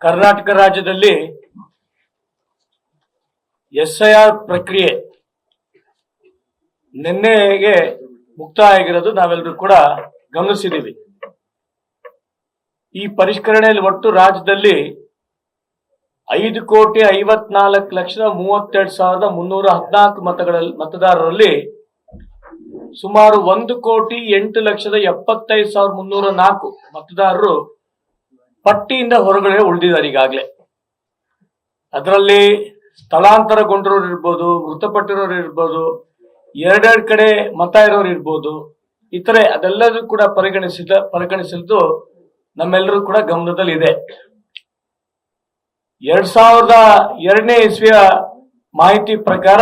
ಕರ್ನಾಟಕ ರಾಜ್ಯದಲ್ಲಿ ಎಸ್ಐಆರ್ ಪ್ರಕ್ರಿಯೆ ನಿನ್ನೆಗೆ ಮುಕ್ತಾಯ ಆಗಿರೋದು ನಾವೆಲ್ಲರೂ ಕೂಡ ಗಮನಿಸಿದ್ದೀವಿ. ಈ ಪರಿಷ್ಕರಣೆಯಲ್ಲಿ ಒಟ್ಟು ರಾಜ್ಯದಲ್ಲಿ 5,54,32,314 ಮತದಾರರಲ್ಲಿ ಸುಮಾರು 1,08,75,304 ಮತದಾರರು ಪಟ್ಟಿಯಿಂದ ಹೊರಗಡೆ ಉಳಿದಿದ್ದಾರೆ. ಈಗಾಗಲೇ ಅದರಲ್ಲಿ ಸ್ಥಳಾಂತರಗೊಂಡಿರೋರು ಇರ್ಬೋದು, ಮೃತಪಟ್ಟಿರೋರು ಇರ್ಬೋದು, ಎರಡೆರಡು ಕಡೆ ಮತ ಇರೋರು ಇರ್ಬೋದು, ಇತರೆ ಅದೆಲ್ಲರೂ ಕೂಡ ಪರಿಗಣಿಸಿದ್ದು ನಮ್ಮೆಲ್ಲರೂ ಕೂಡ ಗಮನದಲ್ಲಿದೆ. 2002ನೇ ಇಸ್ವಿಯ ಮಾಹಿತಿ ಪ್ರಕಾರ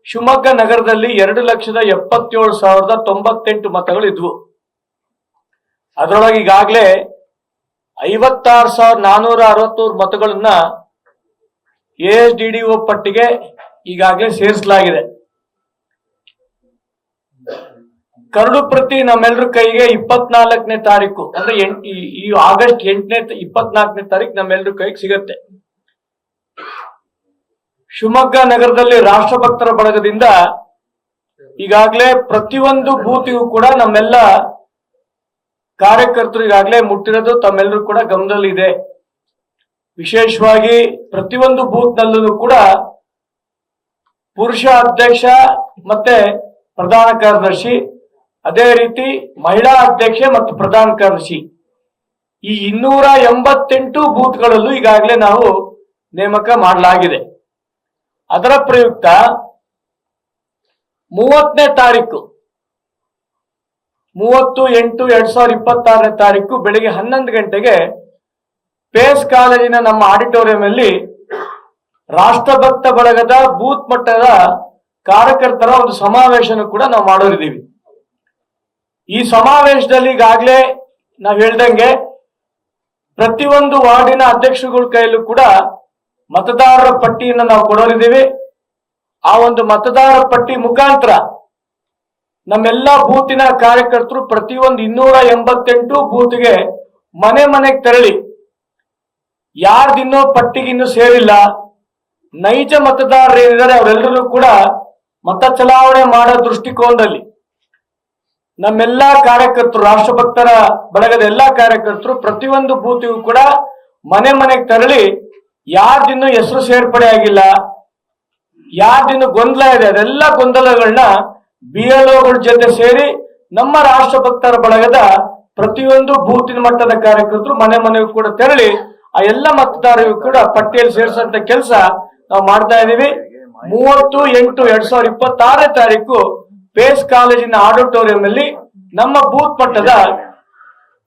ಶಿವಮೊಗ್ಗ ನಗರದಲ್ಲಿ 2,77,098 ಮತಗಳು ಇದ್ವು. ಅದರೊಳಗೆ ಈಗಾಗಲೇ 56,463 ಮತಗಳನ್ನ ASDDO ಪಟ್ಟಿಗೆ ಈಗಾಗಲೇ ಸೇರಿಸಲಾಗಿದೆ. ಕರಡು ಪ್ರತಿ ನಮ್ಮೆಲ್ಲರ ಕೈಗೆ 24ನೇ ತಾರೀಕು ಅಂದ್ರೆ ಈ ಆಗಸ್ಟ್ 24ನೇ ತಾರೀಕು ನಮ್ಮೆಲ್ಲರ ಕೈಗೆ ಸಿಗತ್ತೆ. ಶಿವಮೊಗ್ಗ ನಗರದಲ್ಲಿ ರಾಷ್ಟ್ರಭಕ್ತರ ಬಳಗದಿಂದ ಈಗಾಗಲೇ ಪ್ರತಿಯೊಂದು ಬೂತಿಗೂ ಕೂಡ ನಮ್ಮೆಲ್ಲ ಕಾರ್ಯಕರ್ತರು ಈಗಾಗಲೇ ಮುಟ್ಟಿರೋದು ತಮ್ಮೆಲ್ಲರೂ ಕೂಡ ಗಮನದಲ್ಲಿ ಇದೆ. ವಿಶೇಷವಾಗಿ ಪ್ರತಿಯೊಂದು ಬೂತ್ ನಲ್ಲೂ ಕೂಡ ಪುರುಷ ಅಧ್ಯಕ್ಷ ಮತ್ತೆ ಪ್ರಧಾನ ಕಾರ್ಯದರ್ಶಿ, ಅದೇ ರೀತಿ ಮಹಿಳಾ ಅಧ್ಯಕ್ಷೆ ಮತ್ತು ಪ್ರಧಾನ ಕಾರ್ಯದರ್ಶಿ, ಈ 288 ಬೂತ್ಗಳಲ್ಲೂ ಈಗಾಗಲೇ ನಾವು ನೇಮಕ ಮಾಡಲಾಗಿದೆ. ಅದರ ಪ್ರಯುಕ್ತ 30ನೇ ತಾರೀಕು 30/8/2026ನೇ ತಾರೀಕು ಬೆಳಿಗ್ಗೆ 11 ಗಂಟೆಗೆ ಪೇಸ್ ಕಾಲೇಜಿನ ನಮ್ಮ ಆಡಿಟೋರಿಯಂ ಅಲ್ಲಿ ರಾಷ್ಟ್ರಭಕ್ತ ಬಳಗದ ಬೂತ್ ಮಟ್ಟದ ಕಾರ್ಯಕರ್ತರ ಒಂದು ಸಮಾವೇಶನ ಕೂಡ ನಾವು ಮಾಡೋರಿದ್ದೀವಿ. ಈ ಸಮಾವೇಶದಲ್ಲಿ ಈಗಾಗಲೇ ನಾವು ಹೇಳ್ದಂಗೆ ಪ್ರತಿಯೊಂದು ವಾರ್ಡಿನ ಅಧ್ಯಕ್ಷರುಗಳ ಕೈಯಲ್ಲೂ ಕೂಡ ಮತದಾರರ ಪಟ್ಟಿಯನ್ನು ನಾವು ಕೊಡೋರಿದ್ದೀವಿ. ಆ ಒಂದು ಮತದಾರರ ಪಟ್ಟಿ ಮುಖಾಂತರ ನಮ್ಮೆಲ್ಲ ಬೂತಿನ ಕಾರ್ಯಕರ್ತರು ಪ್ರತಿಯೊಂದು 288 ಬೂತ್ಗೆ ಮನೆ ಮನೆಗೆ ತೆರಳಿ ಯಾರ್ದಿನ್ನೂ ಪಟ್ಟಿಗಿನ್ನೂ ಸೇರಿಲ್ಲ, ನೈಜ ಮತದಾರರು ಏನಿದ್ದಾರೆ ಅವರೆಲ್ಲರೂ ಕೂಡ ಮತ ಚಲಾವಣೆ ಮಾಡೋ ದೃಷ್ಟಿಕೋನದಲ್ಲಿ ನಮ್ಮೆಲ್ಲಾ ಕಾರ್ಯಕರ್ತರು, ರಾಷ್ಟ್ರಭಕ್ತರ ಬಳಗದ ಎಲ್ಲಾ ಕಾರ್ಯಕರ್ತರು ಪ್ರತಿಯೊಂದು ಬೂತಿಗೂ ಕೂಡ ಮನೆ ಮನೆಗೆ ತೆರಳಿ ಯಾರ್ದಿನ್ನೂ ಹೆಸರು ಸೇರ್ಪಡೆ ಆಗಿಲ್ಲ, ಯಾರ್ದಿನ್ನೂ ಗೊಂದಲ ಇದೆ, ಅದೆಲ್ಲ ಗೊಂದಲಗಳನ್ನ BLOಗಳ ಜೊತೆ ಸೇರಿ ನಮ್ಮ ರಾಷ್ಟ್ರಭಕ್ತರ ಬಳಗದ ಪ್ರತಿಯೊಂದು ಬೂತಿನ ಮಟ್ಟದ ಕಾರ್ಯಕರ್ತರು ಮನೆ ಮನೆಗೂ ಕೂಡ ತೆರಳಿ ಆ ಎಲ್ಲ ಮತದಾರರಿಗೂ ಕೂಡ ಪಟ್ಟಿಯಲ್ಲಿ ಸೇರಿಸಂತ ಕೆಲಸ ನಾವು ಮಾಡ್ತಾ ಇದ್ದೀವಿ. 30/8/2026ನೇ ತಾರೀಕು ಪೇಸ್ ಕಾಲೇಜಿನ ಆಡಿಟೋರಿಯಂ ಅಲ್ಲಿ ನಮ್ಮ ಬೂತ್ ಮಟ್ಟದ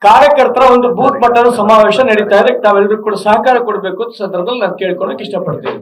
ಕಾರ್ಯಕರ್ತರ ಒಂದು ಬೂತ್ ಮಟ್ಟದ ಸಮಾವೇಶ ನಡೀತಾ ಇದೆ. ತಾವೆಲ್ಲರೂ ಕೂಡ ಸಹಕಾರ ಕೊಡಬೇಕು ಅಂತ ಸಂದರ್ಭದಲ್ಲಿ ನಾನು ಕೇಳ್ಕೊಳಕ್ ಇಷ್ಟಪಡ್ತೀನಿ.